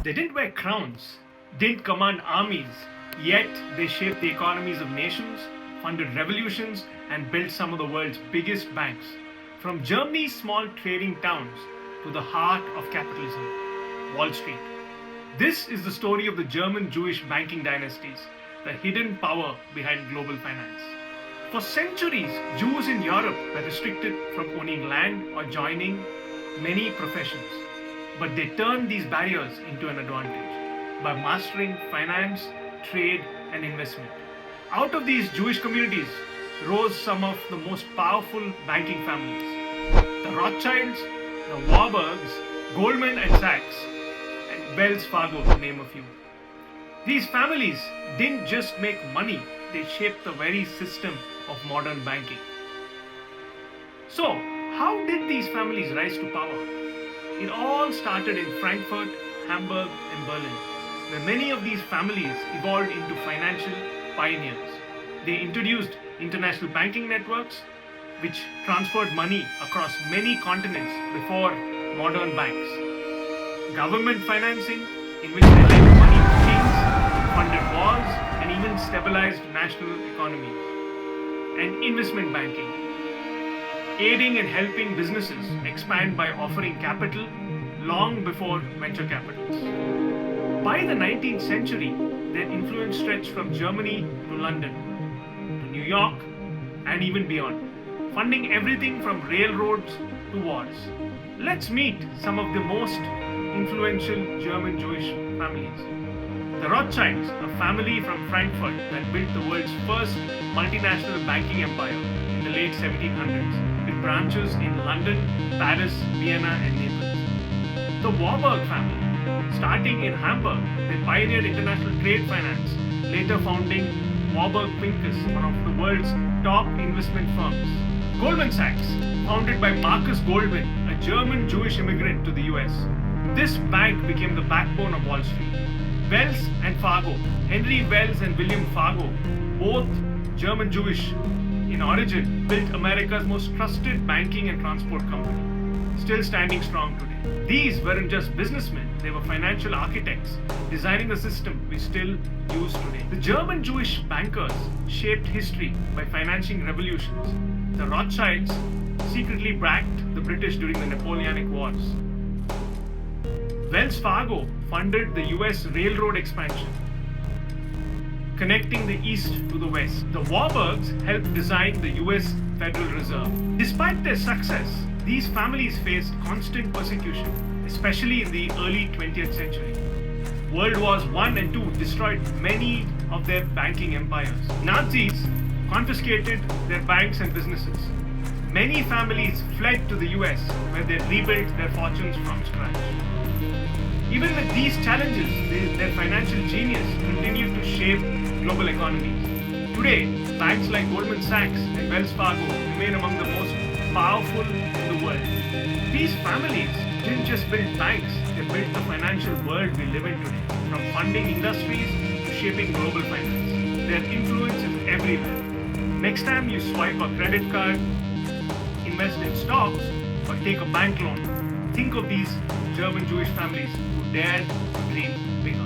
They didn't wear crowns, didn't command armies, yet they shaped the economies of nations, funded revolutions, and built some of the world's biggest banks. From Germany's small trading towns to the heart of capitalism, Wall Street. This is the story of the German-Jewish banking dynasties, the hidden power behind global finance. For centuries, Jews in Europe were restricted from owning land or joining many professions. But they turned these barriers into an advantage by mastering finance, trade, and investment. Out of these Jewish communities rose some of the most powerful banking families. The Rothschilds, the Warburgs, Goldman and Sachs, and Wells Fargo, to name a few. These families didn't just make money, they shaped the very system of modern banking. So, how did these families rise to power? It all started in Frankfurt, Hamburg, and Berlin, where many of these families evolved into financial pioneers. They introduced international banking networks, which transferred money across many continents before modern banks. Government financing, in which they lent money to kings, funded wars, and even stabilized national economies. And investment banking, aiding and helping businesses expand by offering capital long before venture capitals. By the 19th century, their influence stretched from Germany to London, to New York, and even beyond, funding everything from railroads to wars. Let's meet some of the most influential German-Jewish families. The Rothschilds, a family from Frankfurt that built the world's first multinational banking empire in the late 1700s, with branches in London, Paris, Vienna, and Naples. The Warburg family, starting in Hamburg, they pioneered international trade finance, later founding Warburg Pincus, one of the world's top investment firms. Goldman Sachs, founded by Marcus Goldman, a German-Jewish immigrant to the US. This bank became the backbone of Wall Street. Wells and Fargo, Henry Wells and William Fargo, both German-Jewish in origin, built America's most trusted banking and transport company, still standing strong today. These weren't just businessmen, they were financial architects, designing the system we still use today. The German-Jewish bankers shaped history by financing revolutions. The Rothschilds secretly backed the British during the Napoleonic Wars. Wells Fargo funded the US railroad expansion, connecting the East to the West. The Warburgs helped design the US Federal Reserve. Despite their success, these families faced constant persecution, especially in the early 20th century. World Wars I and II destroyed many of their banking empires. Nazis confiscated their banks and businesses. Many families fled to the US, where they rebuilt their fortunes from scratch. Even with these challenges, their financial genius continued to shape global economies. Today, banks like Goldman Sachs and Wells Fargo remain among the most powerful in the world. These families didn't just build banks, they built the financial world we live in today, from funding industries to shaping global finance. Their influence is everywhere. Next time you swipe a credit card, invest in stocks, or take a bank loan, think of these German-Jewish families who dared to dream bigger.